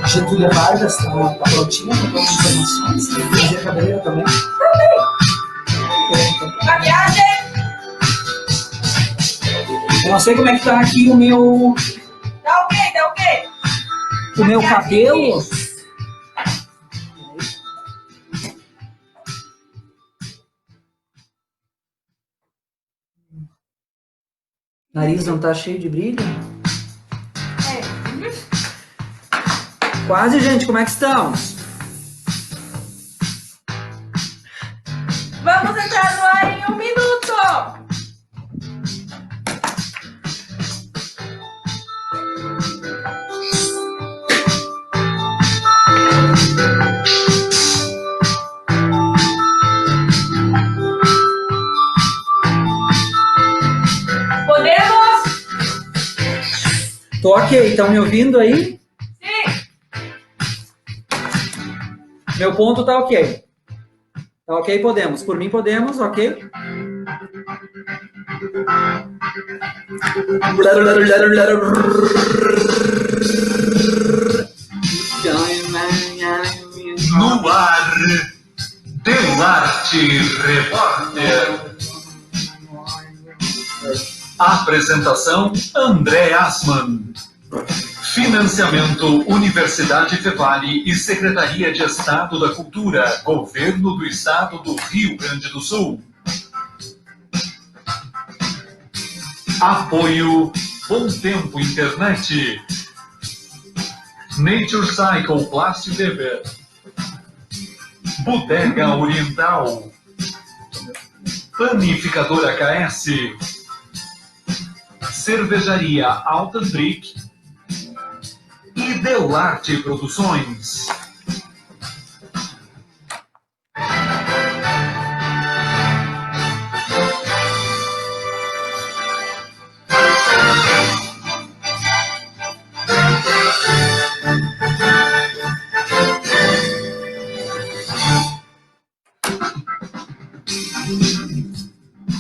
Getúlia Vargas tá prontinha para as informações. Nazira Cabeleira também. Maquiagem! Eu não sei como é que tá aqui o meu... Tá ok, tá ok. O meu cabelo. Nariz não tá cheio de brilho? Quase, gente. Como é que estamos? Vamos entrar no ar em 1 minuto. Podemos? Tô ok. Estão me ouvindo aí? Meu ponto tá ok. Tá ok, podemos. Por mim, podemos, ok? No ar, Delarte Repórter. Apresentação, André Asman. Financiamento Universidade Fevale e Secretaria de Estado da Cultura, Governo do Estado do Rio Grande do Sul. Apoio Bom Tempo Internet. Nature Cycle Plastic Weber. Bodega Oriental. Panificadora KS. Cervejaria Alta Brick. E Delarte Produções.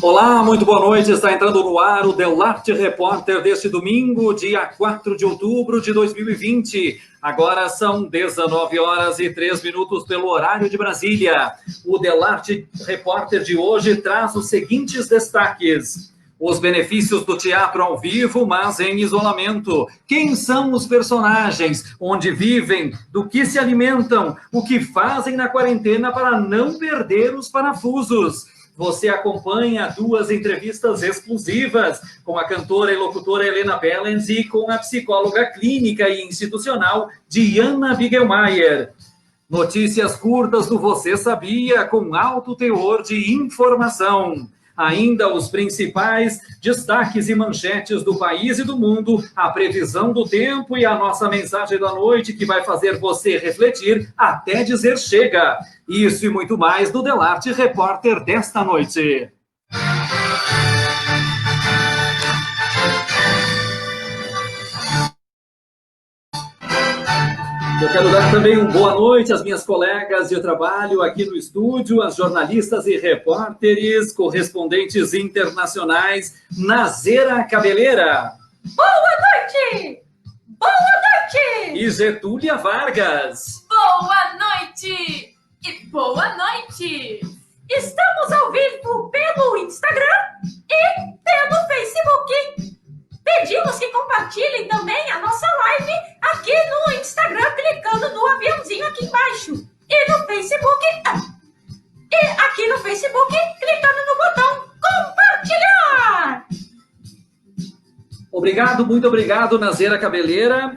Olá, muito boa noite. Está entrando no ar o Delarte Repórter deste domingo, dia 4 de outubro de 2020. Agora são 19 horas e 3 minutos pelo horário de Brasília. O Delarte Repórter de hoje traz os seguintes destaques: os benefícios do teatro ao vivo, mas em isolamento. Quem são os personagens? Onde vivem? Do que se alimentam? O que fazem na quarentena para não perder os parafusos? Você acompanha 2 entrevistas exclusivas com a cantora e locutora Helena Bellens e com a psicóloga clínica e institucional Diana Bigelmeier. Notícias curtas do Você Sabia, com alto teor de informação. Ainda os principais destaques e manchetes do país e do mundo, a previsão do tempo e a nossa mensagem da noite, que vai fazer você refletir até dizer chega. Isso e muito mais no Delarte Repórter desta noite. Eu quero dar também uma boa noite às minhas colegas de trabalho aqui no estúdio, as jornalistas e repórteres, correspondentes internacionais, Nazira Cabeleira. Boa noite! Boa noite! E Getúlia Vargas. Boa noite! E boa noite! Estamos ao vivo pelo Instagram e pelo Facebook. Pedimos que compartilhem também a nossa live aqui no Instagram, clicando no aviãozinho aqui embaixo. E no Facebook, aqui no Facebook, clicando no botão compartilhar. Obrigado, muito obrigado, Nazira Cabeleira.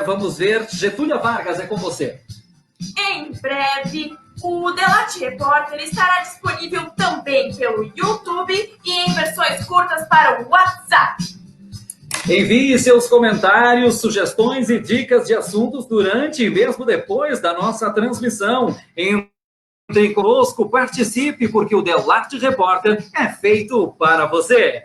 Vamos ver, Getúlia Vargas, é com você. Em breve, o Delarte Repórter estará disponível também pelo YouTube e em versões curtas para o WhatsApp. Envie seus comentários, sugestões e dicas de assuntos durante e mesmo depois da nossa transmissão. Entre conosco, participe, porque o Delarte Repórter é feito para você.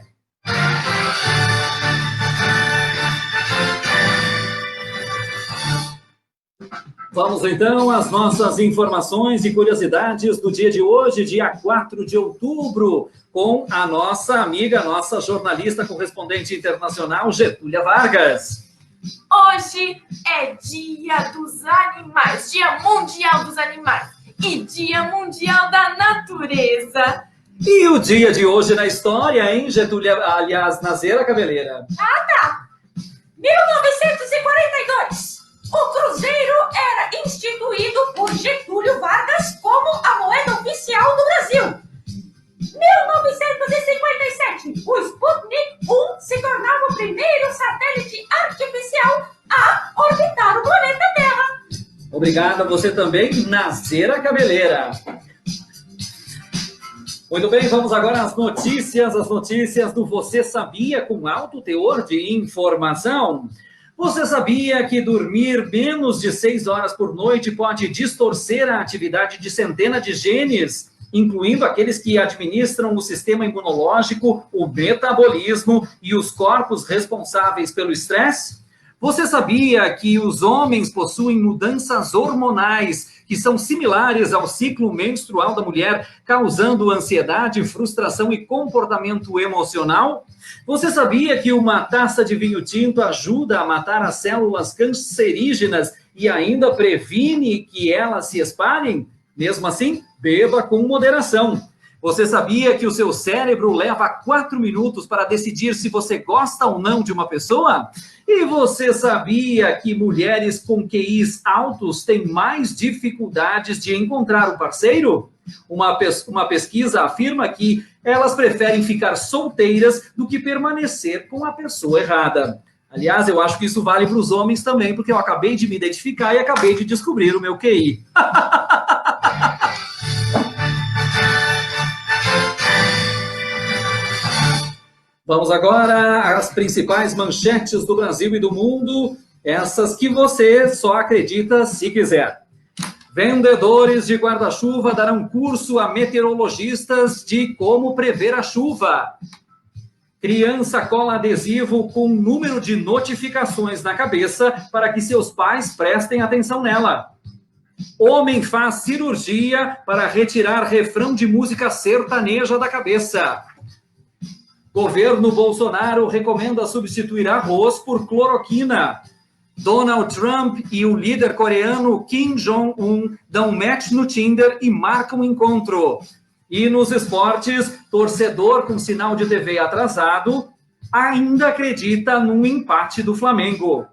Vamos então às nossas informações e curiosidades do dia de hoje, dia 4 de outubro, com a nossa amiga, nossa jornalista correspondente internacional, Getúlia Vargas. Hoje é Dia dos Animais, Dia Mundial dos Animais e Dia Mundial da Natureza. E o dia de hoje na história, hein, Getúlia, aliás, Nazera Cabeleira? 1942. O Cruzeiro era instituído por Getúlio Vargas como a moeda oficial do Brasil. 1957, o Sputnik 1 se tornava o primeiro satélite artificial a orbitar o planeta Terra. Obrigado a você também, Nazera Cabeleira. Muito bem, vamos agora às notícias do Você Sabia, com alto teor de informação. Você sabia que dormir menos de 6 horas por noite pode distorcer a atividade de centenas de genes, incluindo aqueles que administram o sistema imunológico, o metabolismo e os corpos responsáveis pelo estresse? Você sabia que os homens possuem mudanças hormonais que são similares ao ciclo menstrual da mulher, causando ansiedade, frustração e comportamento emocional? Você sabia que uma taça de vinho tinto ajuda a matar as células cancerígenas e ainda previne que elas se espalhem? Mesmo assim, beba com moderação. Você sabia que o seu cérebro leva 4 minutos para decidir se você gosta ou não de uma pessoa? E você sabia que mulheres com QIs altos têm mais dificuldades de encontrar um parceiro? Uma pesquisa afirma que elas preferem ficar solteiras do que permanecer com a pessoa errada. Aliás, eu acho que isso vale para os homens também, porque eu acabei de me identificar e acabei de descobrir o meu QI. Vamos agora às principais manchetes do Brasil e do mundo, essas que você só acredita se quiser. Vendedores de guarda-chuva darão curso a meteorologistas de como prever a chuva. Criança cola adesivo com número de notificações na cabeça para que seus pais prestem atenção nela. Homem faz cirurgia para retirar refrão de música sertaneja da cabeça. Governo Bolsonaro recomenda substituir arroz por cloroquina. Donald Trump e o líder coreano Kim Jong-un dão match no Tinder e marcam encontro. E nos esportes, torcedor com sinal de TV atrasado ainda acredita num empate do Flamengo.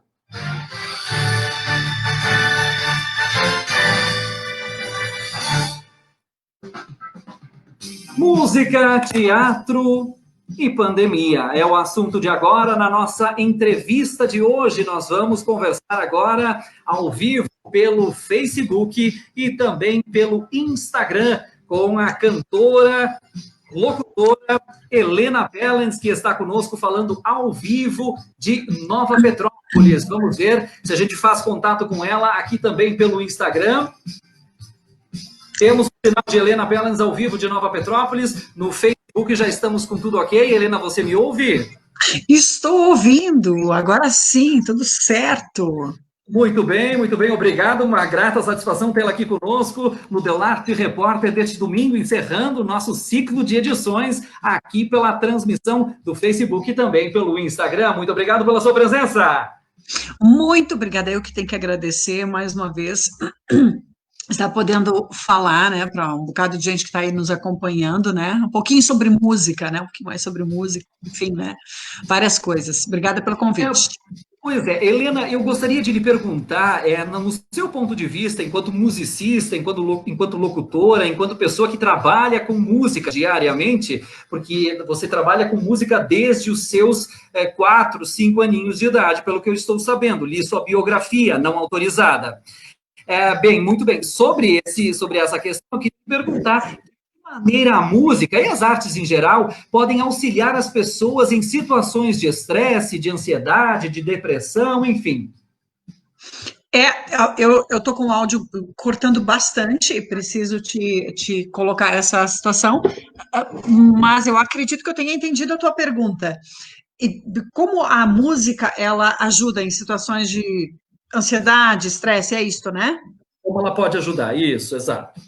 Música, teatro e pandemia é o assunto de agora. Na nossa entrevista de hoje, nós vamos conversar agora ao vivo pelo Facebook e também pelo Instagram com a cantora, locutora Helena Bellens, que está conosco falando ao vivo de Nova Petrópolis. Vamos ver se a gente faz contato com ela aqui também pelo Instagram. Temos o sinal de Helena Bellens ao vivo de Nova Petrópolis. No Facebook já estamos com tudo ok. Helena, você me ouve? Estou ouvindo, agora sim, tudo certo. Muito bem, obrigado. Uma grata satisfação tê-la aqui conosco no Delarte Repórter deste domingo, encerrando o nosso ciclo de edições aqui pela transmissão do Facebook e também pelo Instagram. Muito obrigado pela sua presença. Muito obrigada, eu que tenho que agradecer mais uma vez. Está podendo falar, né, para um bocado de gente que está aí nos acompanhando, né, um pouquinho sobre música, né, um pouquinho mais sobre música, enfim, né, várias coisas. Obrigada pelo convite. Pois é, Helena, eu gostaria de lhe perguntar, no seu ponto de vista, enquanto musicista, enquanto locutora, enquanto pessoa que trabalha com música diariamente, porque você trabalha com música desde os seus 4, 5 aninhos de idade, pelo que eu estou sabendo, li sua biografia não autorizada. Muito bem. Sobre essa questão, eu queria perguntar de que maneira a música e as artes em geral podem auxiliar as pessoas em situações de estresse, de ansiedade, de depressão, enfim. Eu estou com o áudio cortando bastante, preciso te colocar essa situação, mas eu acredito que eu tenha entendido a tua pergunta. E como a música, ela ajuda em situações de Ansiedade, estresse, é isso, né? Como ela pode ajudar? Isso, exato.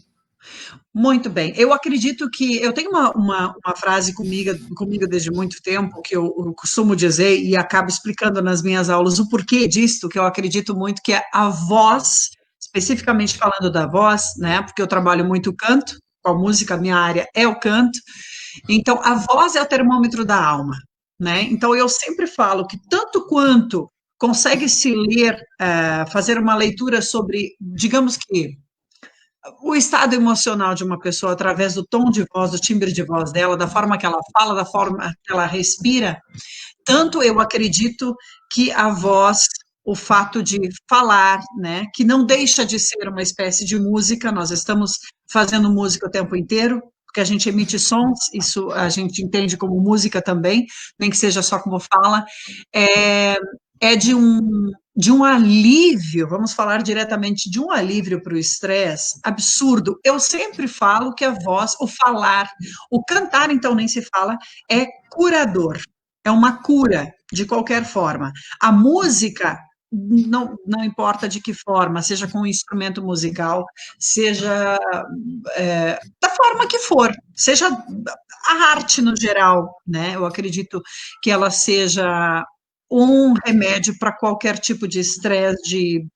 Muito bem. Eu acredito que eu tenho uma frase comigo desde muito tempo que eu costumo dizer e acabo explicando nas minhas aulas o porquê disto, que eu acredito muito que é a voz, especificamente falando da voz, né? Porque eu trabalho muito canto, com a música, a minha área é o canto. Então, a voz é o termômetro da alma, né? Então, eu sempre falo que tanto quanto consegue se ler, fazer uma leitura sobre, digamos que o estado emocional de uma pessoa através do tom de voz, do timbre de voz dela, da forma que ela fala, da forma que ela respira, tanto eu acredito que a voz, o fato de falar, né, que não deixa de ser uma espécie de música, nós estamos fazendo música o tempo inteiro, porque a gente emite sons, isso a gente entende como música também, nem que seja só como fala, é de um alívio, vamos falar diretamente de um alívio para o estresse absurdo. Eu sempre falo que a voz, o falar, o cantar, então nem se fala, é curador, é uma cura de qualquer forma. A música, não importa de que forma, seja com um instrumento musical, seja da forma que for, seja a arte no geral, né? Eu acredito que ela seja um remédio para qualquer tipo de estresse, de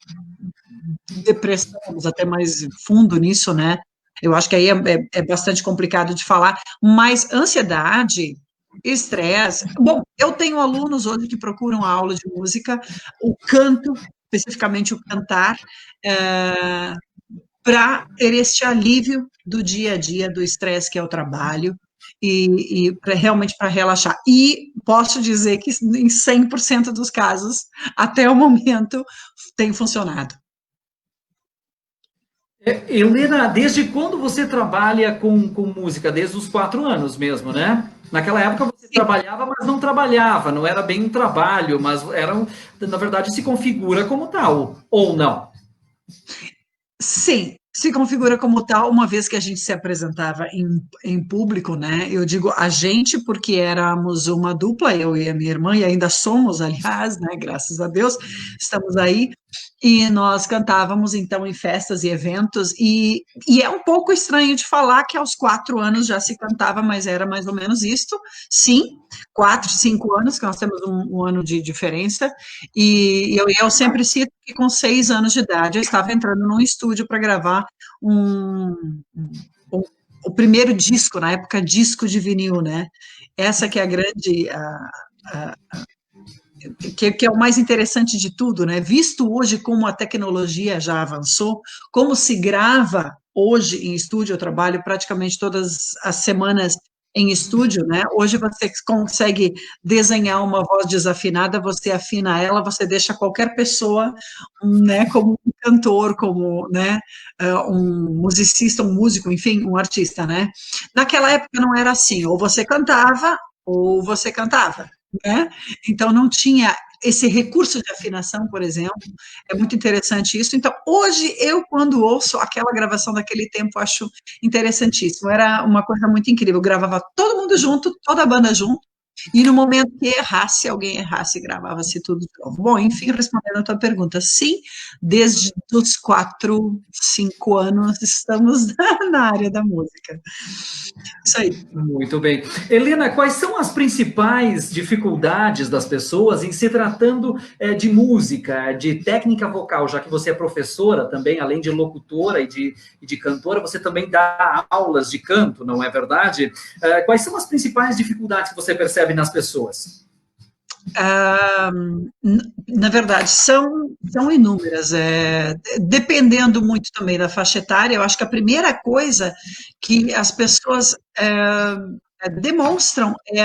depressão, vamos até mais fundo nisso, né? Eu acho que aí é bastante complicado de falar, mas ansiedade, estresse. Bom, eu tenho alunos hoje que procuram a aula de música, o canto, especificamente o cantar, para ter este alívio do dia a dia, do estresse que é o trabalho, e realmente para relaxar. E posso dizer que em 100% dos casos, até o momento, tem funcionado. Helena, desde quando você trabalha com música? Desde os 4 anos mesmo, né? Naquela época você trabalhava, mas não trabalhava, não era bem um trabalho, mas na verdade se configura como tal, ou não? Sim, se configura como tal, uma vez que a gente se apresentava em público, né? Eu digo a gente porque éramos uma dupla, eu e a minha irmã, e ainda somos, aliás, né? Graças a Deus, estamos aí. E nós cantávamos, então, em festas e eventos, e é um pouco estranho de falar que aos 4 anos já se cantava, mas era mais ou menos isto, sim, 4, 5 anos, que nós temos um ano de diferença, e eu sempre cito que com 6 anos de idade eu estava entrando num estúdio para gravar o primeiro disco, na época disco de vinil, né? Essa que é a grande, que é o mais interessante de tudo, né? Visto hoje como a tecnologia já avançou, como se grava hoje em estúdio, eu trabalho praticamente todas as semanas em estúdio, né? Hoje você consegue desenhar uma voz desafinada, você afina ela, você deixa qualquer pessoa, né, como um cantor, como, né, um musicista, um músico, enfim, um artista, né? Naquela época não era assim, ou você cantava, né? Então não tinha esse recurso de afinação, por exemplo, é muito interessante isso. Então, hoje, eu, quando ouço aquela gravação daquele tempo, acho interessantíssimo. Era uma coisa muito incrível. Eu gravava todo mundo junto, toda a banda junto, e no momento que errasse, alguém errasse, gravava-se tudo de novo. Bom, enfim, respondendo a tua pergunta, sim, desde os 4, 5 anos estamos na área da música. Isso aí. Muito bem. Helena, quais são as principais dificuldades das pessoas em se tratando de música, de técnica vocal, já que você é professora também, além de locutora e de cantora, você também dá aulas de canto, não é verdade? Quais são as principais dificuldades que você percebe nas pessoas? Na verdade, são inúmeras, dependendo muito também da faixa etária. Eu acho que a primeira coisa que as pessoas demonstram é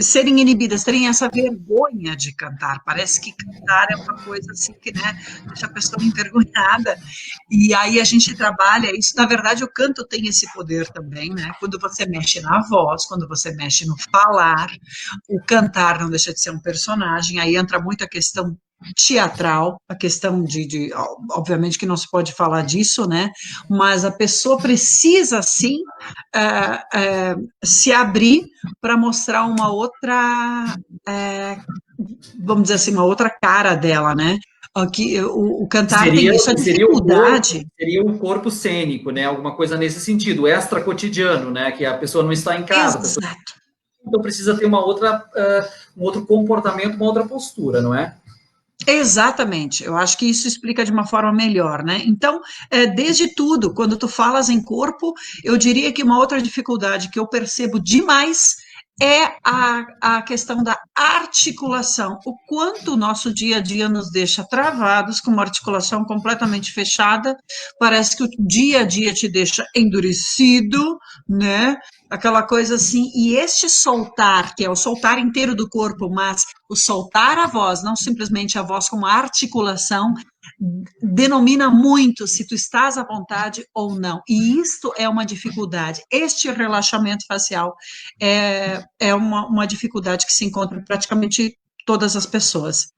serem inibidas, terem essa vergonha de cantar. Parece que cantar é uma coisa assim que, né, deixa a pessoa envergonhada. E aí a gente trabalha isso. Na verdade, o canto tem esse poder também, né? Quando você mexe na voz, quando você mexe no falar, o cantar não deixa de ser um personagem. Aí entra muito a questão teatral, a questão obviamente que não se pode falar disso, né? Mas a pessoa precisa, sim, se abrir para mostrar uma outra vamos dizer assim, uma outra cara dela, né? Que o cantar Seria, tem isso, a dificuldade. seria o corpo cênico, né? Alguma coisa nesse sentido, extra cotidiano, né? Que a pessoa não está em casa, a pessoa Exato. então precisa ter uma outra, um outro comportamento, uma outra postura, não é? Exatamente, eu acho que isso explica de uma forma melhor, né? Então, desde tudo, quando tu falas em corpo, eu diria que uma outra dificuldade que eu percebo demais é a questão da articulação, o quanto o nosso dia a dia nos deixa travados, com uma articulação completamente fechada, parece que o dia a dia te deixa endurecido, né? Aquela coisa assim, e este soltar, que é o soltar inteiro do corpo, mas o soltar a voz, não simplesmente a voz como articulação, denomina muito se tu estás à vontade ou não. E isto é uma dificuldade. Este relaxamento facial é uma dificuldade que se encontra em praticamente todas as pessoas.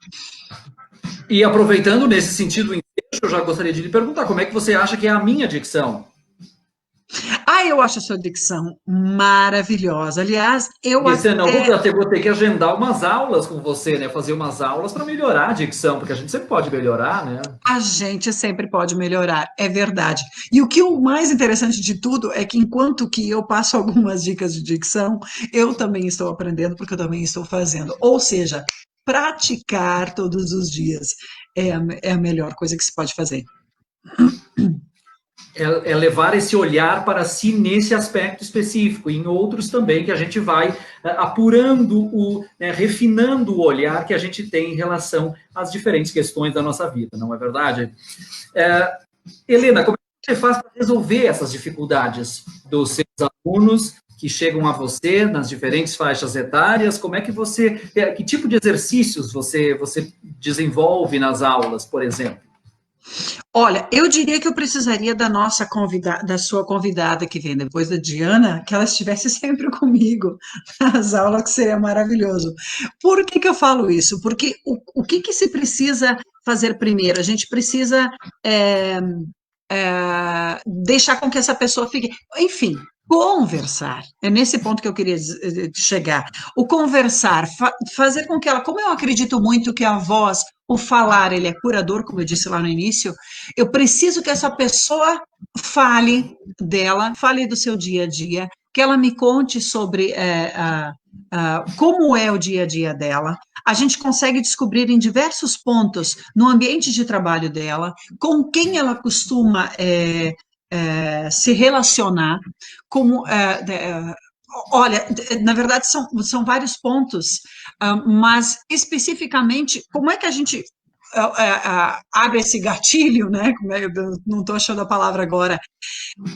E aproveitando nesse sentido, eu já gostaria de lhe perguntar como é que você acha que é a minha dicção? Eu acho a sua dicção maravilhosa. Aliás, Porque senão vou ter que agendar umas aulas com você, né? Fazer umas aulas para melhorar a dicção, porque a gente sempre pode melhorar, né? A gente sempre pode melhorar, é verdade. E o que o mais interessante de tudo é que enquanto que eu passo algumas dicas de dicção, eu também estou aprendendo, porque eu também estou fazendo. Ou seja, praticar todos os dias é a melhor coisa que se pode fazer. É levar esse olhar para si nesse aspecto específico, e em outros também que a gente vai apurando, refinando o olhar que a gente tem em relação às diferentes questões da nossa vida, não é verdade? Helena, como é que você faz para resolver essas dificuldades dos seus alunos que chegam a você nas diferentes faixas etárias? Como é que que tipo de exercícios você desenvolve nas aulas, por exemplo? Olha, eu diria que eu precisaria da nossa convidada, da sua convidada que vem depois da Diana, que ela estivesse sempre comigo nas aulas, que seria maravilhoso. Por que que eu falo isso? Porque o que que se precisa fazer primeiro? A gente precisa deixar com que essa pessoa fique, enfim, conversar. É nesse ponto que eu queria chegar. O conversar, fazer com que ela, como eu acredito muito que a voz, o falar, ele é curador, como eu disse lá no início, eu preciso que essa pessoa fale dela, fale do seu dia a dia, que ela me conte sobre como é o dia a dia dela. A gente consegue descobrir em diversos pontos no ambiente de trabalho dela, com quem ela costuma se relacionar, como olha, na verdade são vários pontos, mas especificamente como é que a gente abre esse gatilho, né? Eu não estou achando a palavra agora.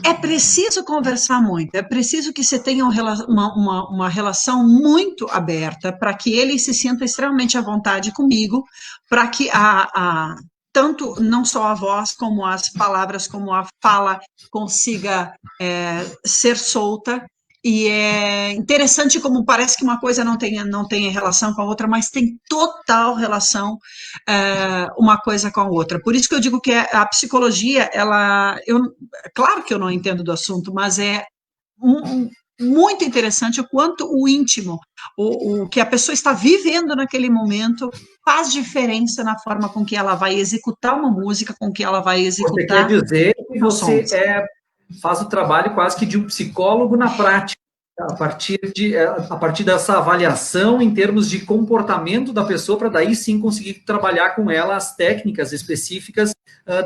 É preciso conversar muito, é preciso que você tenha uma relação muito aberta para que ele se sinta extremamente à vontade comigo, para que tanto não só a voz, como as palavras, como a fala consiga ser solta. E é interessante como parece que uma coisa não tem relação com a outra, mas tem total relação uma coisa com a outra. Por isso que eu digo que a psicologia, claro que eu não entendo do assunto, mas é muito interessante o quanto o íntimo, o que a pessoa está vivendo naquele momento, faz diferença na forma com que ela vai executar uma música, com que ela vai executar. Você quer dizer que você faz o trabalho quase que de um psicólogo na prática, a partir dessa avaliação em termos de comportamento da pessoa, para daí sim conseguir trabalhar com ela as técnicas específicas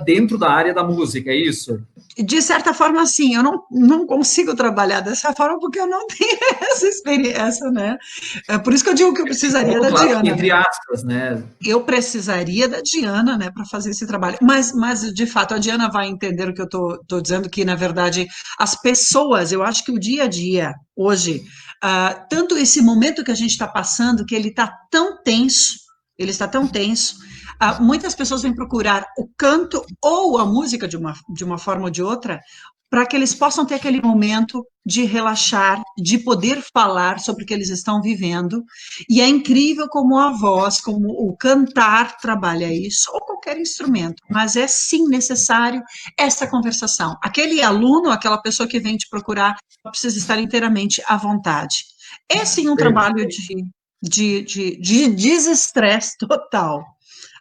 dentro da área da música, é isso? De certa forma, sim, eu não consigo trabalhar dessa forma porque eu não tenho essa experiência, né? É por isso que eu digo que eu precisaria da Diana. Entre aspas, né? Eu precisaria da Diana, né, para fazer esse trabalho. Mas, de fato, a Diana vai entender o que eu estou dizendo, que, na verdade, as pessoas, eu acho que o dia a dia, hoje, tanto esse momento que a gente está passando, que ele está tão tenso, muitas pessoas vêm procurar o canto ou a música de uma forma ou de outra, para que eles possam ter aquele momento de relaxar, de poder falar sobre o que eles estão vivendo. E é incrível como a voz, como o cantar trabalha isso, ou qualquer instrumento, mas é sim necessário essa conversação. Aquele aluno, aquela pessoa que vem te procurar, precisa estar inteiramente à vontade. É sim um trabalho de desestresse total.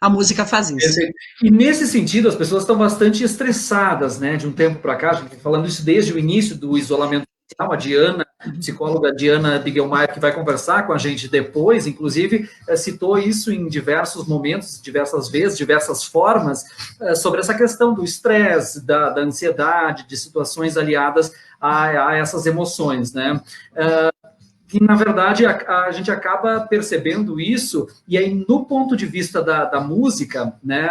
A música faz isso. E nesse sentido, as pessoas estão bastante estressadas, né? De um tempo para cá, a gente falando isso desde o início do isolamento social, a Diana, psicóloga Diana Bigelmaier, que vai conversar com a gente depois, inclusive, citou isso em diversos momentos, diversas vezes, diversas formas, sobre essa questão do estresse, da ansiedade, de situações aliadas a essas emoções, né? E, na verdade, a gente acaba percebendo isso, e aí, no ponto de vista da música, né,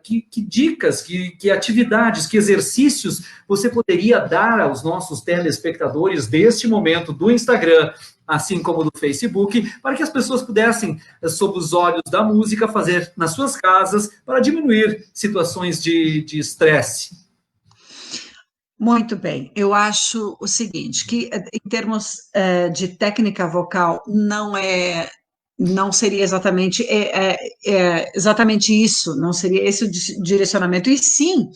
que dicas, que atividades, que exercícios você poderia dar aos nossos telespectadores deste momento do Instagram, assim como do Facebook, para que as pessoas pudessem, sob os olhos da música, fazer nas suas casas para diminuir situações de estresse? Muito bem, eu acho o seguinte, que em termos de técnica vocal, não seria exatamente, exatamente isso, não seria esse o direcionamento, e sim,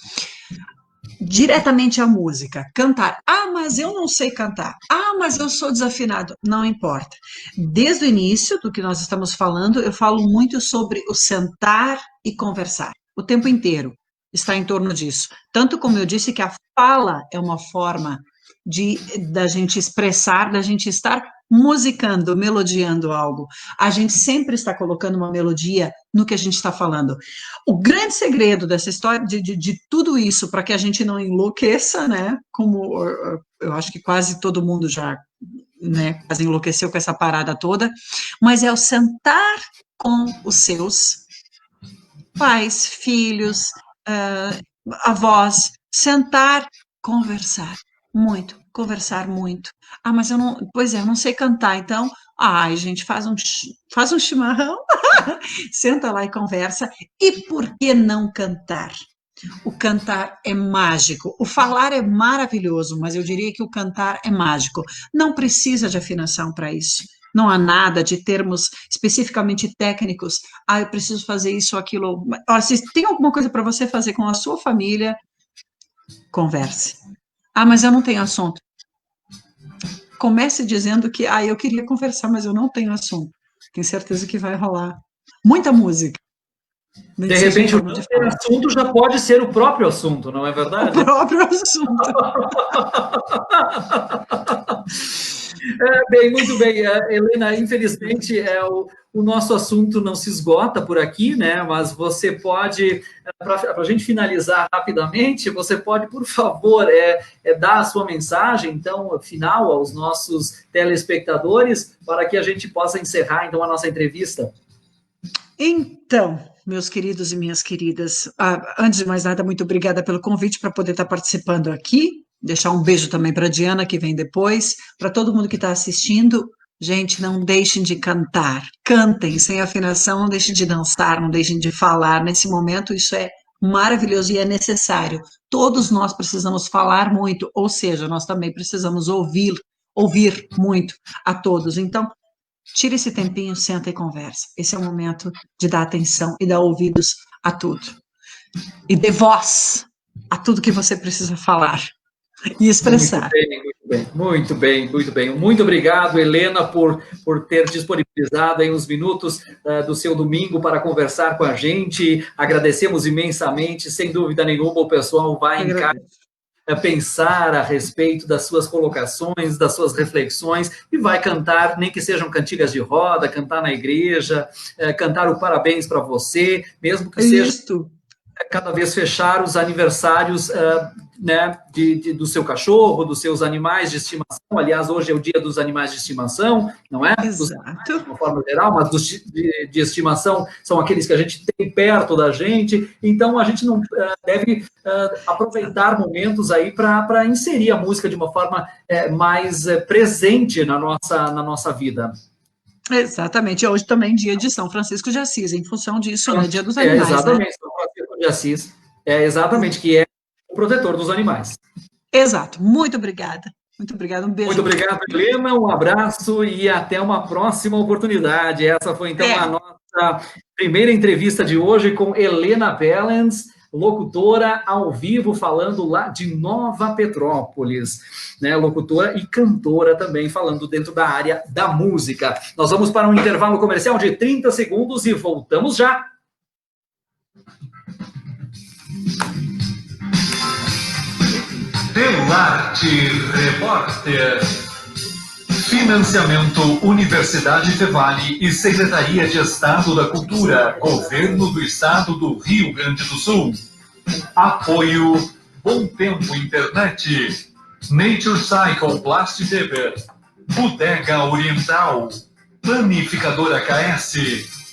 diretamente à música, cantar. Ah, mas eu não sei cantar. Ah, mas eu sou desafinado. Não importa. Desde o início do que nós estamos falando, eu falo muito sobre o sentar e conversar, o tempo inteiro. Está em torno disso. Tanto como eu disse que a fala é uma forma da gente expressar, da gente estar musicando, melodiando algo. A gente sempre está colocando uma melodia no que a gente está falando. O grande segredo dessa história, de tudo isso, para que a gente não enlouqueça, né? Como eu acho que quase todo mundo já, né, quase enlouqueceu com essa parada toda, mas é o sentar com os seus pais, filhos, avós, sentar, conversar muito. Ah, mas eu não sei cantar, então, ai, gente, faz um chimarrão, senta lá e conversa, e por que não cantar? O cantar é mágico, o falar é maravilhoso, mas eu diria que o cantar é mágico, não precisa de afinação para isso. Não há nada de termos especificamente técnicos. Ah, eu preciso fazer isso ou aquilo. Se tem alguma coisa para você fazer com a sua família, converse. Ah, mas eu não tenho assunto. Comece dizendo que, eu queria conversar, mas eu não tenho assunto. Tenho certeza que vai rolar muita música. De repente, o não ter assunto já pode ser o próprio assunto, não é verdade? O próprio assunto. Bem, muito bem, Helena, infelizmente o nosso assunto não se esgota por aqui, né? Mas você pode, para a gente finalizar rapidamente, você pode, por favor, dar a sua mensagem, então, final aos nossos telespectadores, para que a gente possa encerrar, então, a nossa entrevista. Então, meus queridos e minhas queridas, antes de mais nada, muito obrigada pelo convite para poder estar participando aqui. Deixar um beijo também para a Diana, que vem depois, para todo mundo que está assistindo. Gente, não deixem de cantar, cantem sem afinação, não deixem de dançar, não deixem de falar. Nesse momento, isso é maravilhoso e é necessário. Todos nós precisamos falar muito, ou seja, nós também precisamos ouvir muito a todos. Então, tire esse tempinho, senta e conversa. Esse é o momento de dar atenção e dar ouvidos a tudo. E dê voz a tudo que você precisa falar. E expressar. Muito bem. Muito obrigado, Helena, por ter disponibilizado aí uns minutos do seu domingo para conversar com a gente. Agradecemos imensamente. Sem dúvida nenhuma, o pessoal vai em casa pensar a respeito das suas colocações, das suas reflexões, e vai cantar, nem que sejam cantigas de roda, cantar na igreja, cantar o parabéns para você, mesmo que seja cada vez fechar os aniversários, né, do seu cachorro, dos seus animais de estimação. Aliás, hoje é o dia dos animais de estimação, não é? Exato. De uma forma geral, mas dos de estimação são aqueles que a gente tem perto da gente. Então, a gente não deve aproveitar momentos aí para inserir a música de uma forma mais presente na nossa vida. Exatamente. Hoje também dia de São Francisco de Assis, em função disso, né? Dia dos animais. Exatamente, né? São Francisco de Assis. Exatamente, que é o protetor dos animais. Exato. Muito obrigada. Muito obrigada. Um beijo. Muito obrigado, Helena. Um abraço e até uma próxima oportunidade. Essa foi, então, a nossa primeira entrevista de hoje com Helena Vellens, locutora ao vivo, falando lá de Nova Petrópolis, né? Locutora e cantora também, falando dentro da área da música. Nós vamos para um intervalo comercial de 30 segundos e voltamos já. Delarte Repórter. Financiamento Universidade Fevale e Secretaria de Estado da Cultura, Governo do Estado do Rio Grande do Sul. Apoio Bom Tempo Internet, Nature Cycle Plastic Paper, Bodega Oriental, Planificadora KS,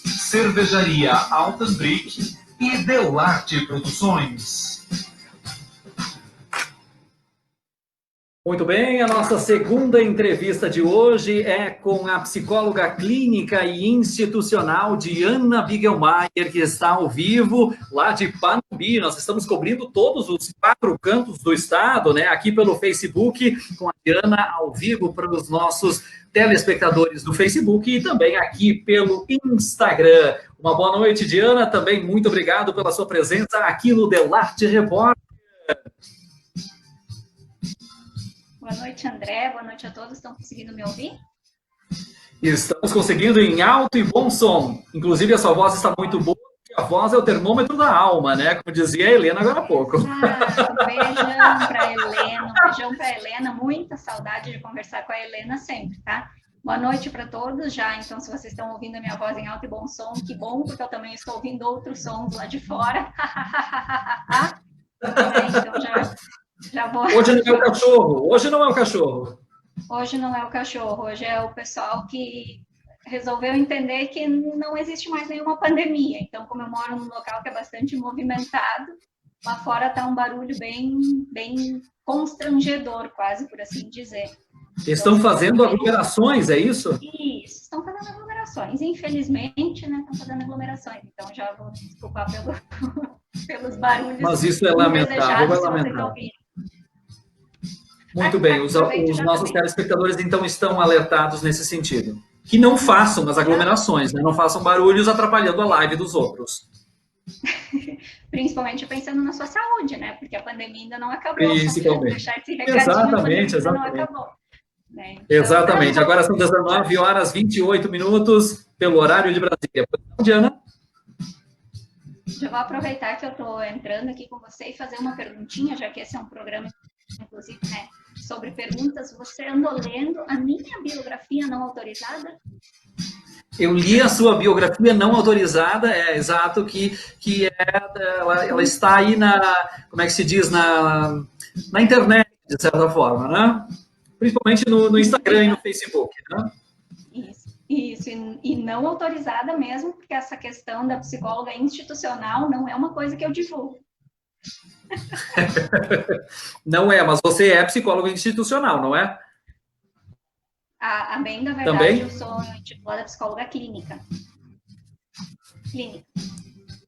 Cervejaria Altan Brick e Delarte Produções. Muito bem, a nossa segunda entrevista de hoje é com a psicóloga clínica e institucional Diana Bigelmaier, que está ao vivo lá de Panambi. Nós estamos cobrindo todos os 4 cantos do estado, né? Aqui pelo Facebook, com a Diana ao vivo para os nossos telespectadores do Facebook e também aqui pelo Instagram. Uma boa noite, Diana. Também muito obrigado pela sua presença aqui no Delarte Repórter. Boa noite, André. Boa noite a todos. Estão conseguindo me ouvir? Estamos conseguindo em alto e bom som. Inclusive, a sua voz está muito boa, porque a voz é o termômetro da alma, né? Como dizia a Helena agora há pouco. Um beijão para Helena, um beijão para Helena. Muita saudade de conversar com a Helena sempre, tá? Boa noite para todos já. Então, se vocês estão ouvindo a minha voz em alto e bom som, que bom, porque eu também estou ouvindo outros sons lá de fora. Então, já vou... Hoje não é o cachorro. Hoje não é o cachorro. Hoje não é o cachorro. Hoje é o pessoal que resolveu entender que não existe mais nenhuma pandemia. Então, como eu moro num local que é bastante movimentado, lá fora está um barulho bem constrangedor, quase, por assim dizer. Estão fazendo aglomerações, é isso? Isso, estão fazendo aglomerações. Infelizmente, né, estão fazendo aglomerações. Então, já vou desculpar pelos barulhos. Mas isso é lamentável, é lamentável. Muito bem, os nossos telespectadores, então, estão alertados nesse sentido. Que não façam as aglomerações, né? Não façam barulhos atrapalhando a live dos outros. Principalmente pensando na sua saúde, né? Porque a pandemia ainda não acabou. Principalmente. Deixar esse recadinho, exatamente. Não acabou. Né? Então, exatamente. Agora são 19h28 pelo horário de Brasília. Diana? Já vou aproveitar que eu estou entrando aqui com você e fazer uma perguntinha, já que esse é um programa, inclusive, né, sobre perguntas. Você andou lendo a minha biografia não autorizada? Eu li a sua biografia não autorizada, é exato, ela está aí como é que se diz, na internet, de certa forma, né? Principalmente no Instagram e no Facebook, né? Isso, e não autorizada mesmo, porque essa questão da psicóloga institucional não é uma coisa que eu divulgo. Não é, mas você é psicóloga institucional, não é? A bem da verdade, também? Eu sou intitulada psicóloga clínica. Clínica,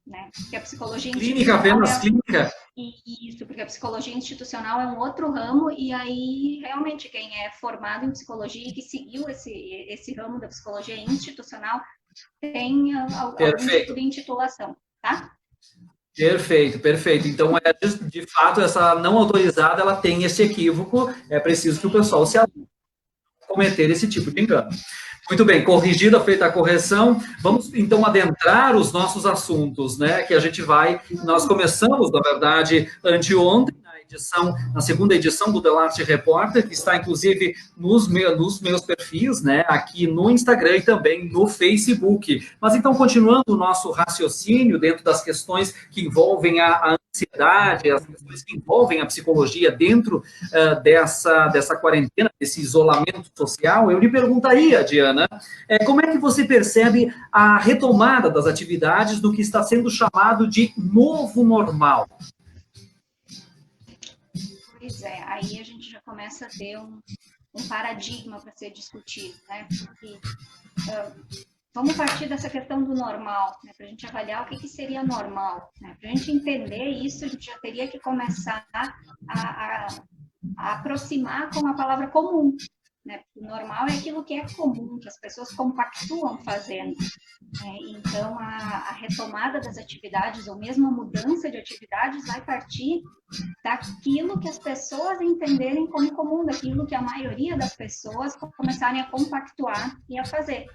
né? Porque a psicologia clínica, apenas clínica? Isso, porque a psicologia institucional é um outro ramo, e aí, realmente, quem é formado em psicologia e que seguiu esse ramo da psicologia institucional tem algum tipo de intitulação, tá? Perfeito. Então, de fato, essa não autorizada, ela tem esse equívoco, é preciso que o pessoal se alinhe a cometer esse tipo de engano. Muito bem, corrigida, feita a correção, vamos então adentrar os nossos assuntos, né, nós começamos, na verdade, anteontem, na segunda edição do Delarte Repórter, que está, inclusive, nos meus perfis, né, aqui no Instagram e também no Facebook. Mas, então, continuando o nosso raciocínio dentro das questões que envolvem a ansiedade, as questões que envolvem a psicologia dentro dessa quarentena, desse isolamento social, eu lhe perguntaria, Diana, como é que você percebe a retomada das atividades do que está sendo chamado de novo normal? Pois é, aí a gente já começa a ter um paradigma para ser discutido, né? Porque, vamos partir dessa questão do normal, né? Para a gente avaliar o que seria normal, né? Para a gente entender isso, a gente já teria que começar a aproximar com a palavra comum, né? O normal é aquilo que é comum, que as pessoas compactuam fazendo. Então, a retomada das atividades, ou mesmo a mudança de atividades, vai partir daquilo que as pessoas entenderem como comum, daquilo que a maioria das pessoas começarem a compactuar e a fazer.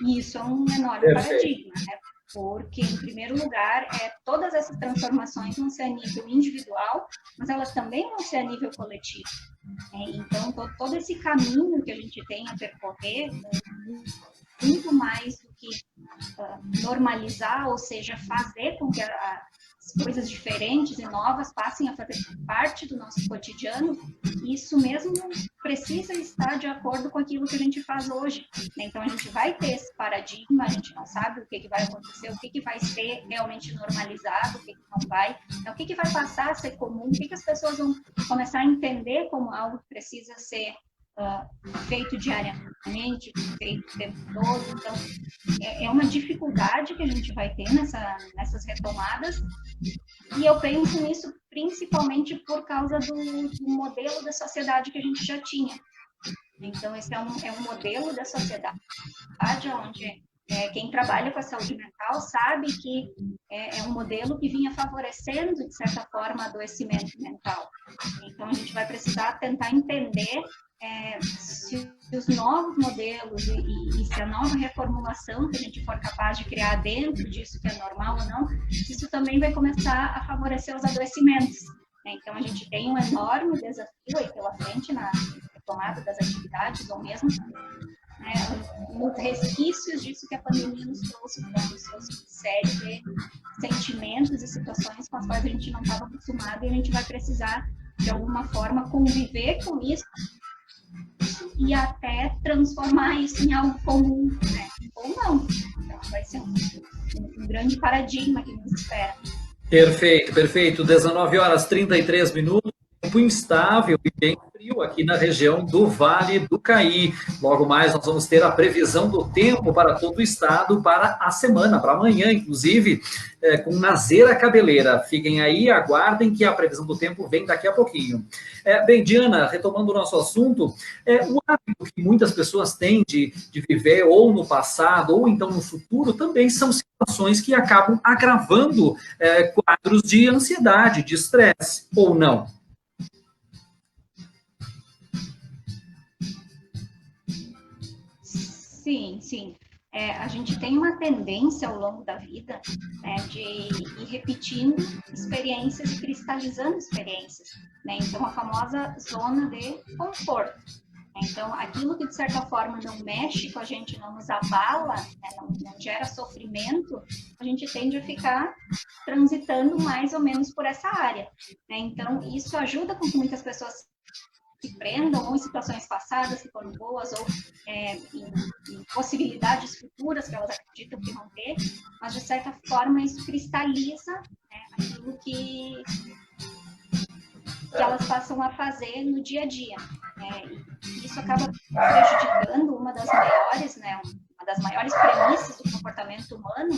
E isso é um enorme paradigma, né? Porque, em primeiro lugar, todas essas transformações vão ser a nível individual, mas elas também vão ser a nível coletivo. Então, todo esse caminho que a gente tem a percorrer, muito mais do que normalizar, ou seja, fazer com que as coisas diferentes e novas passem a fazer parte do nosso cotidiano, isso mesmo precisa estar de acordo com aquilo que a gente faz hoje. Então, a gente vai ter esse paradigma, a gente não sabe o que vai acontecer, o que vai ser realmente normalizado, o que não vai, o que vai passar a ser comum, o que as pessoas vão começar a entender como algo que precisa ser feito diariamente, feito o tempo todo. Então, é uma dificuldade que a gente vai ter nessas retomadas, e eu penso nisso principalmente por causa do modelo da sociedade que a gente já tinha. Então, esse é um modelo da sociedade onde quem trabalha com a saúde mental sabe que é um modelo que vinha favorecendo, de certa forma, adoecimento mental. Então, a gente vai precisar tentar entender se os novos modelos e se a nova reformulação que a gente for capaz de criar dentro disso, que é normal ou não, isso também vai começar a favorecer os adoecimentos. Então, a gente tem um enorme desafio aí pela frente na retomada das atividades, ou mesmo nos resquícios disso que a pandemia nos trouxe, uma série de sentimentos e situações com as quais a gente não estava acostumado, e a gente vai precisar, de alguma forma, conviver com isso e até transformar isso em algo comum, né? Ou não. Então, vai ser um grande paradigma que nos espera. Perfeito. 19h33, tempo instável e bem frio aqui na região do Vale do Caí. Logo mais nós vamos ter a previsão do tempo para todo o estado para a semana, para amanhã, inclusive, com Nazeira Cabeleira. Fiquem aí, aguardem que a previsão do tempo vem daqui a pouquinho. Bem, Diana, retomando o nosso assunto, o hábito que muitas pessoas têm de viver ou no passado ou então no futuro também são situações que acabam agravando quadros de ansiedade, de estresse, ou não? Sim. A gente tem uma tendência ao longo da vida, né, de ir repetindo experiências e cristalizando experiências, né? Então, a famosa zona de conforto. Então, aquilo que, de certa forma, não mexe com a gente, não nos abala, né, não gera sofrimento, a gente tende a ficar transitando mais ou menos por essa área, né? Então, isso ajuda com que muitas pessoas se prendam ou em situações passadas que foram boas, ou em possibilidades futuras que elas acreditam que vão ter, mas de certa forma isso cristaliza, né, aquilo que elas passam a fazer no dia a dia. E isso acaba prejudicando uma das maiores premissas do comportamento humano,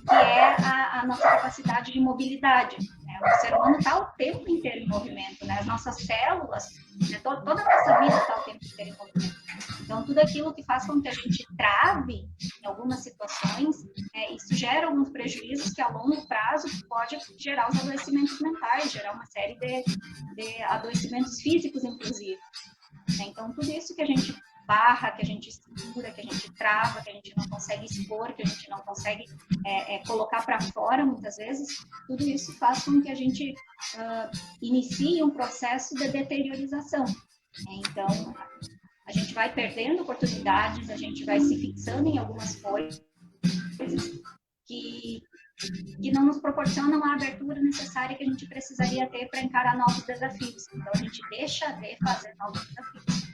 que é a nossa capacidade de mobilidade. O ser humano está o tempo inteiro em movimento, né? As nossas células, né? Toda a nossa vida está o tempo inteiro em movimento. Então, tudo aquilo que faz com que a gente trave em algumas situações, isso gera alguns prejuízos que, a longo prazo, pode gerar os adoecimentos mentais, gerar uma série de adoecimentos físicos, inclusive. Então, tudo isso que a gente barra, que a gente segura, que a gente trava, que a gente não consegue expor, que a gente não consegue colocar para fora, muitas vezes, tudo isso faz com que a gente inicie um processo de deteriorização. Então, a gente vai perdendo oportunidades, a gente vai se fixando em algumas coisas que não nos proporcionam a abertura necessária que a gente precisaria ter para encarar novos desafios. Então, a gente deixa de fazer novos desafios.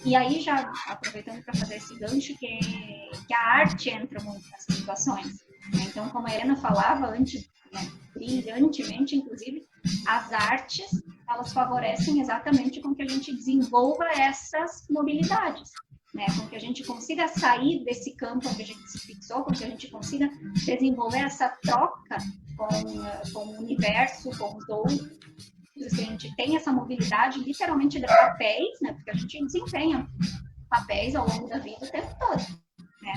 E aí, já aproveitando para fazer esse gancho, que a arte entra muito nessas situações. Então, como a Helena falava antes, né, brilhantemente, inclusive, as artes, elas favorecem exatamente com que a gente desenvolva essas mobilidades, né, com que a gente consiga sair desse campo onde a gente se fixou, com que a gente consiga desenvolver essa troca com o universo, com os outros, que a gente tem essa mobilidade literalmente de papéis, né, porque a gente desempenha papéis ao longo da vida o tempo todo, né?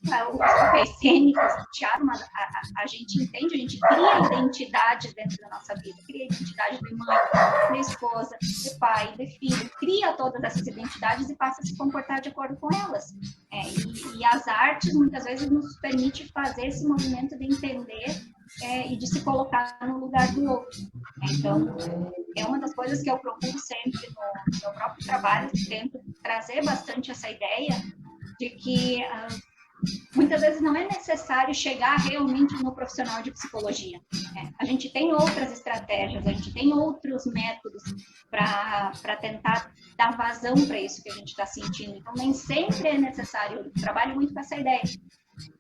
Então, os papéis cênicos, o teatro, mas a gente entende, a gente cria identidade dentro da nossa vida, cria identidade de mãe, de esposa, de pai, de filho, cria todas essas identidades e passa a se comportar de acordo com elas. E as artes, muitas vezes, nos permite fazer esse movimento de entender e de se colocar no lugar do outro. Então, é uma das coisas que eu procuro sempre no meu próprio trabalho, tento trazer bastante essa ideia de que muitas vezes não é necessário chegar realmente no profissional de psicologia. A gente tem outras estratégias, a gente tem outros métodos para tentar dar vazão para isso que a gente está sentindo. Então, nem sempre é necessário, eu trabalho muito com essa ideia.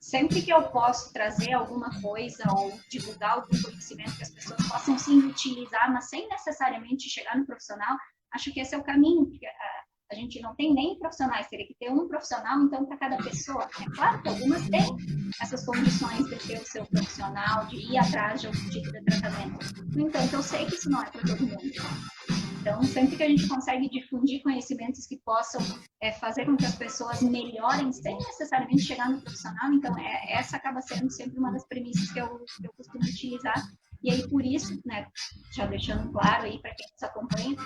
Sempre que eu posso trazer alguma coisa ou divulgar algum conhecimento que as pessoas possam sim utilizar, mas sem necessariamente chegar no profissional, acho que esse é o caminho, porque a gente não tem nem profissionais, teria que ter um profissional, então, para cada pessoa. É claro que algumas têm essas condições de ter o seu profissional, de ir atrás de algum tipo de tratamento. No entanto, eu sei que isso não é para todo mundo. Então, sempre que a gente consegue difundir conhecimentos que possam fazer com que as pessoas melhorem sem necessariamente chegar no profissional, então, essa acaba sendo sempre uma das premissas que eu costumo utilizar. E aí, por isso, né, já deixando claro aí para quem nos acompanha,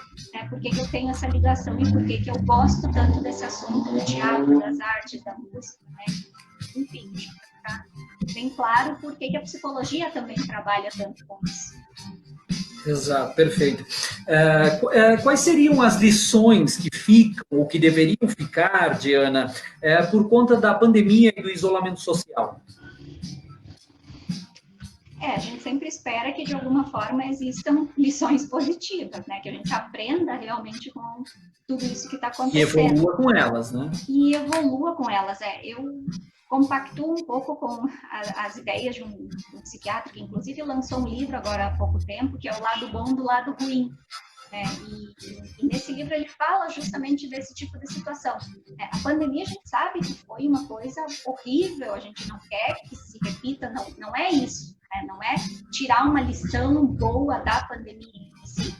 por que eu tenho essa ligação e por que eu gosto tanto desse assunto do teatro, das artes, da música, né? Enfim, para ficar bem claro por que a psicologia também trabalha tanto com isso. Exato, perfeito. Quais seriam as lições que ficam, ou que deveriam ficar, Diana, por conta da pandemia e do isolamento social? A gente sempre espera que, de alguma forma, existam lições positivas, né? Que a gente aprenda realmente com tudo isso que está acontecendo. E evolua com elas, né? E evolua com elas, Eu compactuo um pouco com as ideias de um psiquiatra que, inclusive, lançou um livro agora há pouco tempo, que é O Lado Bom do Lado Ruim. E nesse livro ele fala justamente desse tipo de situação. A pandemia, a gente sabe que foi uma coisa horrível, a gente não quer que se repita, não é isso. Não é tirar uma lição boa da pandemia em si.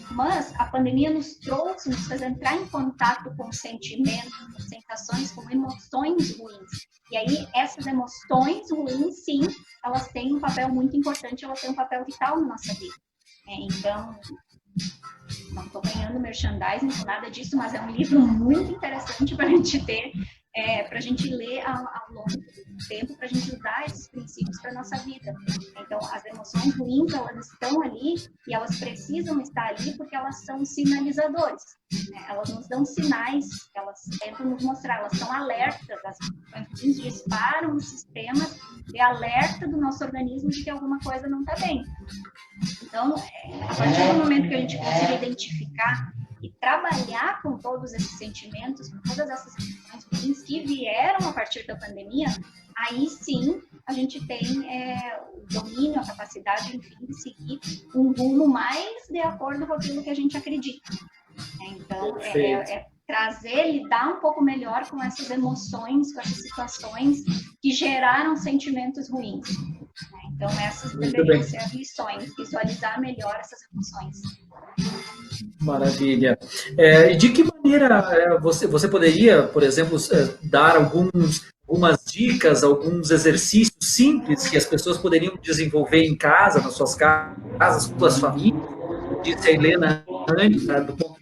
Mas a pandemia nos trouxe, nos fez entrar em contato com sentimentos, com sensações, com emoções ruins. E aí, essas emoções ruins, sim, elas têm um papel muito importante, elas têm um papel vital na nossa vida. Então, não estou ganhando merchandising com nada disso, mas é um livro muito interessante para a gente ter, para a gente ler ao longo do tempo, para a gente usar esses princípios para a nossa vida. Então, as emoções ruins, elas estão ali e elas precisam estar ali porque elas são sinalizadores. Elas nos dão sinais, elas tentam nos mostrar, elas são alertas, as emoções disparam os sistemas de alerta do nosso organismo de que alguma coisa não está bem. Então, a partir do momento que a gente consiga identificar e trabalhar com todos esses sentimentos, com todas essas emoções ruins que vieram a partir da pandemia, aí sim a gente tem o domínio, a capacidade, enfim, de seguir um rumo mais de acordo com aquilo que a gente acredita. Então, trazer, lidar um pouco melhor com essas emoções, com essas situações que geraram sentimentos ruins. Então, essas deveriam ser as lições, visualizar melhor essas emoções. Maravilha. E de que maneira você poderia, por exemplo, dar algumas dicas, alguns exercícios simples que as pessoas poderiam desenvolver em casa, nas suas casas, com suas famílias? Disse a Helena antes, do ponto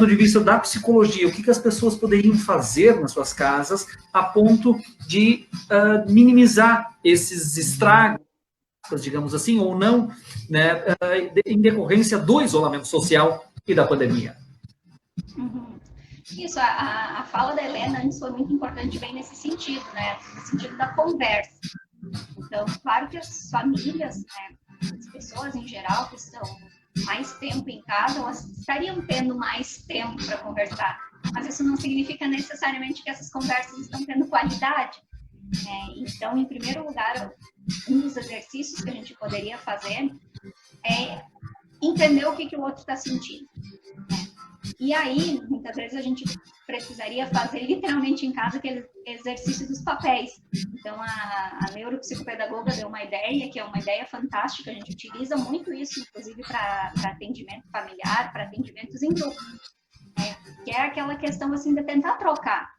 de vista da psicologia, o que as pessoas poderiam fazer nas suas casas a ponto de minimizar esses estragos, digamos assim, ou não, né, em decorrência do isolamento social e da pandemia. Isso, a fala da Helena antes foi muito importante, bem nesse sentido, né, no sentido da conversa. Então, claro que as famílias, né, as pessoas em geral que estão mais tempo em casa, elas estariam tendo mais tempo para conversar, mas isso não significa necessariamente que essas conversas estão tendo qualidade. Então, em primeiro lugar, um dos exercícios que a gente poderia fazer é entender o que o outro está sentindo. E aí, muitas vezes, a gente precisaria fazer literalmente em casa aquele exercício dos papéis. Então, a neuropsicopedagoga deu uma ideia, que é uma ideia fantástica, a gente utiliza muito isso, inclusive, para atendimento familiar, para atendimentos em grupo. que é aquela questão assim de tentar trocar.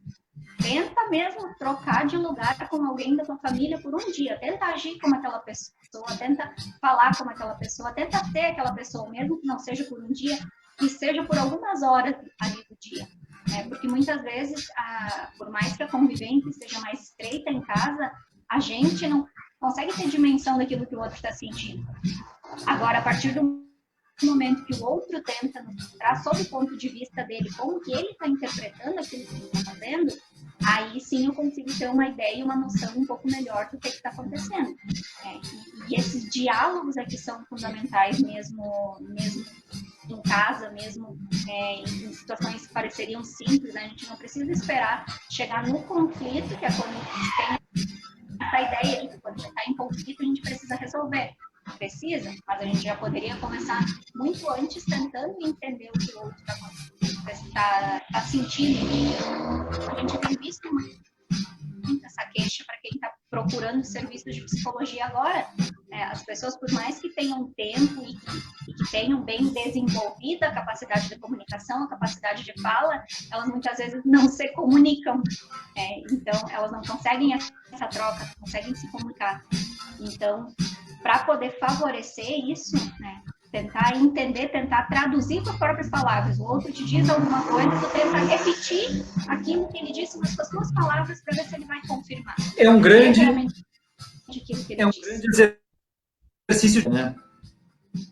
Tenta mesmo trocar de lugar com alguém da tua família por um dia. Tenta agir como aquela pessoa, tenta falar como aquela pessoa, tenta ser aquela pessoa, mesmo que não seja por um dia, que seja por algumas horas ali do dia. Porque muitas vezes, por mais que a convivência seja mais estreita em casa, a gente não consegue ter dimensão daquilo que o outro está sentindo. Agora, a partir do momento que o outro tenta mostrar sob o ponto de vista dele como que ele está interpretando aquilo que ele está fazendo, aí sim eu consigo ter uma ideia e uma noção um pouco melhor do que está acontecendo. E esses diálogos aqui são fundamentais mesmo em casa, mesmo em situações que pareceriam simples, né? A gente não precisa esperar chegar no conflito, que é quando a gente tem essa ideia de que quando a gente está em conflito a gente precisa resolver. Precisa, mas a gente já poderia começar muito antes tentando entender o que o outro está sentindo. A gente tem visto muito essa queixa para quem está procurando serviços de psicologia agora. As pessoas, por mais que tenham tempo e que tenham bem desenvolvida a capacidade de comunicação, a capacidade de fala, elas muitas vezes não se comunicam. Então, elas não conseguem essa troca, não conseguem se comunicar. Então, para poder favorecer isso, tentar entender, tentar traduzir com as próprias palavras. O outro te diz alguma coisa, tu tenta repetir aquilo que ele disse, mas com as tuas palavras, para ver se ele vai confirmar. É um grande exercício, né?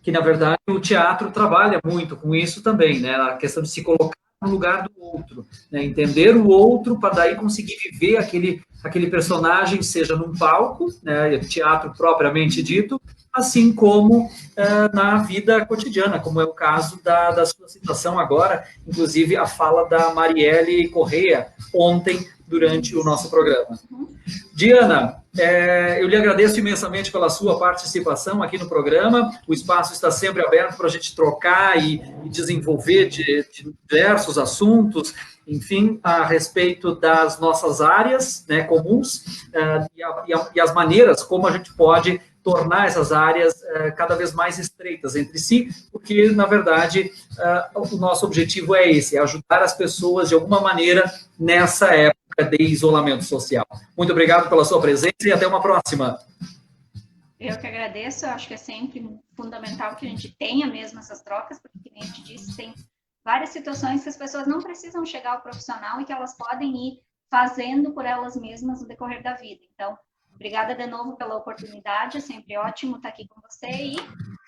Que, na verdade, o teatro trabalha muito com isso também, né? A questão de se colocar no lugar do outro, né? Entender o outro para daí conseguir viver aquele personagem, seja num palco, né? Teatro propriamente dito, assim como na vida cotidiana, como é o caso da sua situação agora, inclusive a fala da Marielle Correia ontem durante o nosso programa. Diana, eu lhe agradeço imensamente pela sua participação aqui no programa. O espaço está sempre aberto para a gente trocar e desenvolver de diversos assuntos, enfim, a respeito das nossas áreas, né, comuns e as maneiras como a gente pode tornar essas áreas cada vez mais estreitas entre si, porque, na verdade, o nosso objetivo é esse, é ajudar as pessoas, de alguma maneira, nessa época de isolamento social. Muito obrigado pela sua presença e até uma próxima. Eu que agradeço, eu acho que é sempre fundamental que a gente tenha mesmo essas trocas, porque, como a gente disse, tem várias situações que as pessoas não precisam chegar ao profissional e que elas podem ir fazendo por elas mesmas no decorrer da vida. Então, obrigada de novo pela oportunidade, é sempre ótimo estar aqui com você e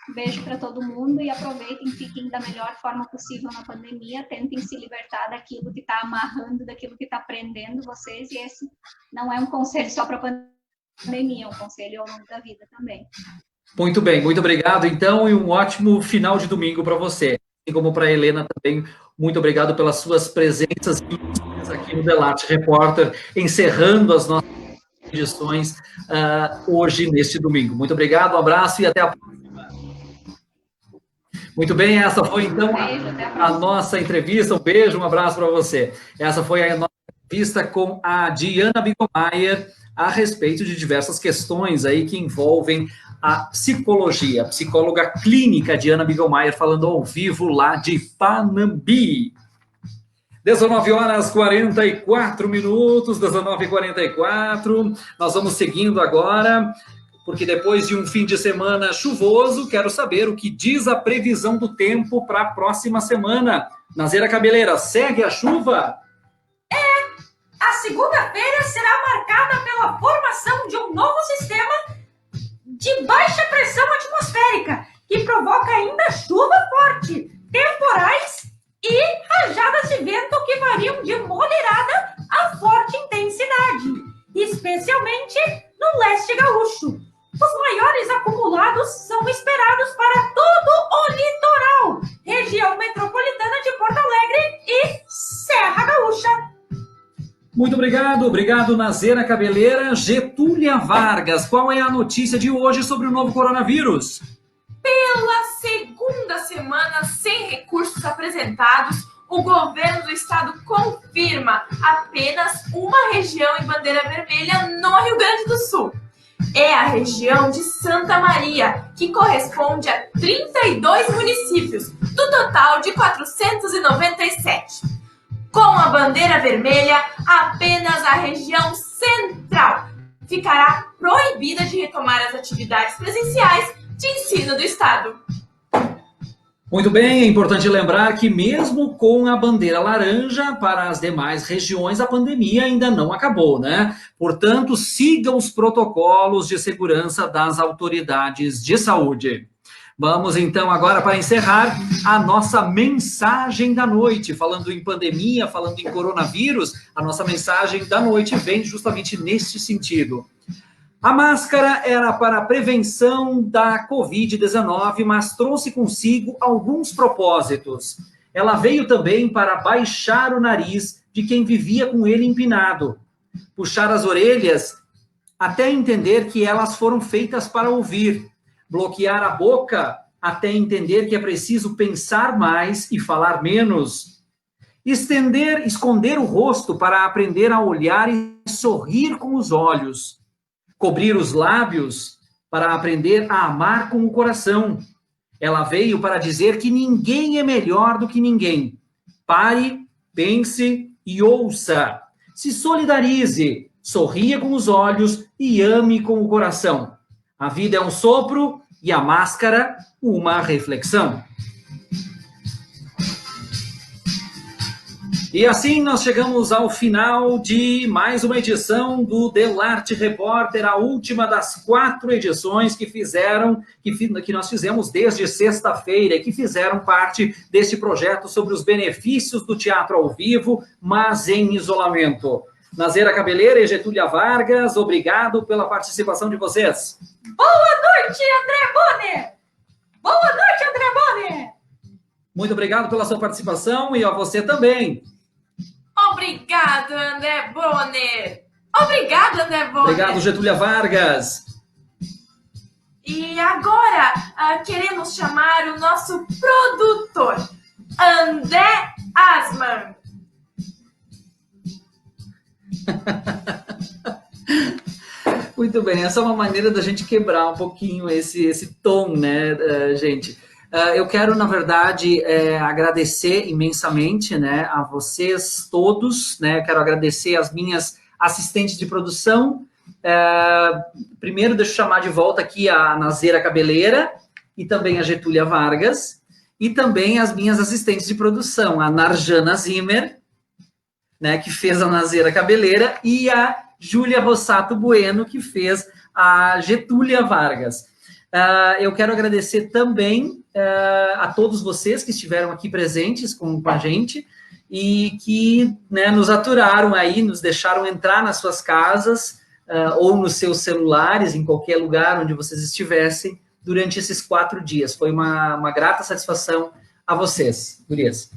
um beijo para todo mundo e aproveitem, fiquem da melhor forma possível na pandemia, tentem se libertar daquilo que está amarrando, daquilo que está prendendo vocês, e esse não é um conselho só para a pandemia, é um conselho ao longo da vida também. Muito bem, muito obrigado então e um ótimo final de domingo para você, assim como para a Helena também. Muito obrigado pelas suas presenças aqui no Delarte Repórter, encerrando as nossas edições hoje, neste domingo. Muito obrigado, um abraço e até a próxima. Muito bem, essa foi então a nossa entrevista. Um beijo, um abraço para você. Essa foi a nossa entrevista com a Diana Bigelmaier a respeito de diversas questões aí que envolvem a psicologia. A psicóloga clínica Diana Bigelmaier falando ao vivo lá de Panambi. 19h44, 19h44. Nós vamos seguindo agora, porque depois de um fim de semana chuvoso, quero saber o que diz a previsão do tempo para a próxima semana. Nazeira Cabeleira, segue a chuva? A segunda-feira será marcada pela formação de um novo sistema de baixa pressão atmosférica, que provoca ainda chuva forte, temporais e rajadas de vento que variam de moderada a forte intensidade, especialmente no leste gaúcho. Os maiores acumulados são esperados para todo o litoral, região metropolitana de Porto Alegre e Serra Gaúcha. Muito obrigado, Nazeira Cabeleira. Getúlia Vargas, qual é a notícia de hoje sobre o novo coronavírus? Pela segunda semana sem recursos apresentados, o governo do estado confirma apenas uma região em bandeira vermelha no Rio Grande do Sul. É a região de Santa Maria, que corresponde a 32 municípios, do total de 497. Com a bandeira vermelha, apenas a região central ficará proibida de retomar as atividades presenciais de ensino do estado. Muito bem, é importante lembrar que mesmo com a bandeira laranja, para as demais regiões a pandemia ainda não acabou, né? Portanto, sigam os protocolos de segurança das autoridades de saúde. Vamos então agora para encerrar a nossa mensagem da noite. Falando em pandemia, falando em coronavírus, a nossa mensagem da noite vem justamente neste sentido. A máscara era para a prevenção da Covid-19, mas trouxe consigo alguns propósitos. Ela veio também para baixar o nariz de quem vivia com ele empinado, puxar as orelhas até entender que elas foram feitas para ouvir, bloquear a boca até entender que é preciso pensar mais e falar menos, esconder o rosto para aprender a olhar e sorrir com os olhos, cobrir os lábios para aprender a amar com o coração. Ela veio para dizer que ninguém é melhor do que ninguém. Pare, pense e ouça. Se solidarize, sorria com os olhos e ame com o coração. A vida é um sopro e a máscara, uma reflexão. E assim nós chegamos ao final de mais uma edição do Delarte Repórter, a última das 4 edições que nós fizemos desde sexta-feira, que fizeram parte deste projeto sobre os benefícios do teatro ao vivo, mas em isolamento. Nazeira Cabeleira e Getúlia Vargas, obrigado pela participação de vocês. Boa noite, André Bonner! Boa noite, André Bonner! Muito obrigado pela sua participação e a você também. Obrigado, André Bonner! Obrigado, André Bonner! Obrigado, Getúlia Vargas! E agora, queremos chamar o nosso produtor, André Asman. Muito bem, essa é uma maneira da gente quebrar um pouquinho esse tom, né, gente? Eu quero, na verdade, agradecer imensamente, né, a vocês todos, né? Quero agradecer as minhas assistentes de produção. Primeiro, deixa eu chamar de volta aqui a Nazeira Cabeleira e também a Getúlia Vargas, e também as minhas assistentes de produção, a Narjana Zimmer, né, que fez a Nazeira Cabeleira, e a Júlia Rossato Bueno, que fez a Getúlia Vargas. Eu quero agradecer também a todos vocês que estiveram aqui presentes com a gente e que, né, nos aturaram aí, nos deixaram entrar nas suas casas ou nos seus celulares, em qualquer lugar onde vocês estivessem, durante esses 4 dias. Foi uma grata satisfação a vocês, gurias.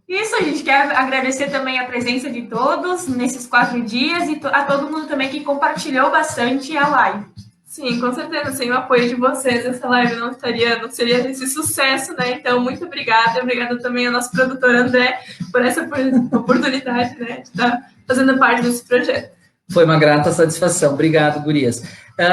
Isso, a gente quer agradecer também a presença de todos nesses 4 dias e a todo mundo também que compartilhou bastante a live. Sim, com certeza, sem o apoio de vocês, essa live não seria esse sucesso, né? Então, muito obrigada. Obrigada também ao nosso produtor André por essa oportunidade, né, de estar fazendo parte desse projeto. Foi uma grata satisfação. Obrigado, gurias.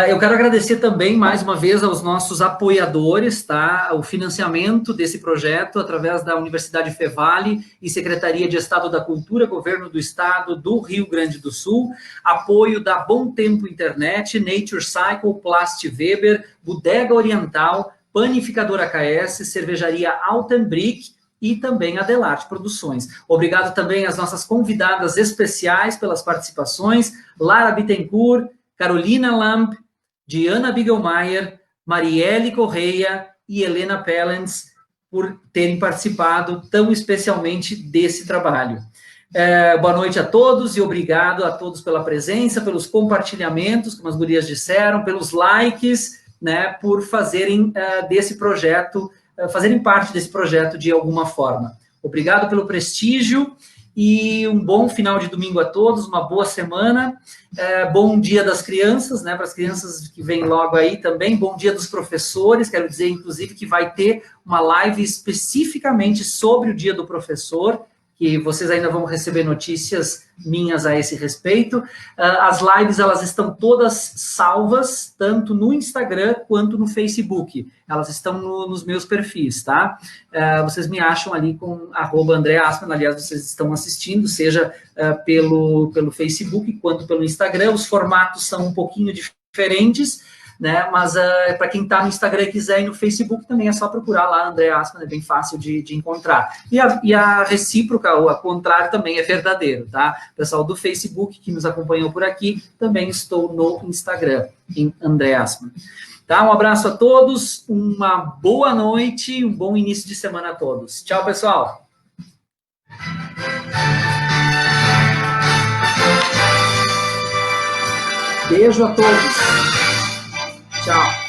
Eu quero agradecer também, mais uma vez, aos nossos apoiadores, tá? O financiamento desse projeto através da Universidade Fevale e Secretaria de Estado da Cultura, Governo do Estado do Rio Grande do Sul, apoio da Bom Tempo Internet, Nature Cycle, Plast Weber, Bodega Oriental, Panificadora KS, Cervejaria Altenbrick, e também a Delarte Produções. Obrigado também às nossas convidadas especiais pelas participações, Lara Bittencourt, Carolina Lamp, Diana Bigelmeier, Marielle Correia e Helena Pellens, por terem participado tão especialmente desse trabalho. Boa noite a todos e obrigado a todos pela presença, pelos compartilhamentos, como as gurias disseram, pelos likes, né, por fazerem desse projeto, fazerem parte desse projeto de alguma forma. Obrigado pelo prestígio e um bom final de domingo a todos, uma boa semana, bom dia das crianças, né, para as crianças que vêm logo aí também, bom dia dos professores, quero dizer, inclusive, que vai ter uma live especificamente sobre o dia do professor, que vocês ainda vão receber notícias minhas a esse respeito. As lives, elas estão todas salvas, tanto no Instagram quanto no Facebook. Elas estão nos meus perfis, tá? Vocês me acham ali com @André Assmann. Aliás, vocês estão assistindo, seja pelo Facebook quanto pelo Instagram. Os formatos são um pouquinho diferentes, né? Mas para quem está no Instagram e quiser ir no Facebook, também é só procurar lá André Assmann, é bem fácil de encontrar. E a recíproca, ou a contrário, também é verdadeiro, tá? Pessoal do Facebook que nos acompanhou por aqui, também estou no Instagram, em André Assmann. Tá? Um abraço a todos, uma boa noite, um bom início de semana a todos. Tchau, pessoal! Beijo a todos! Tchau.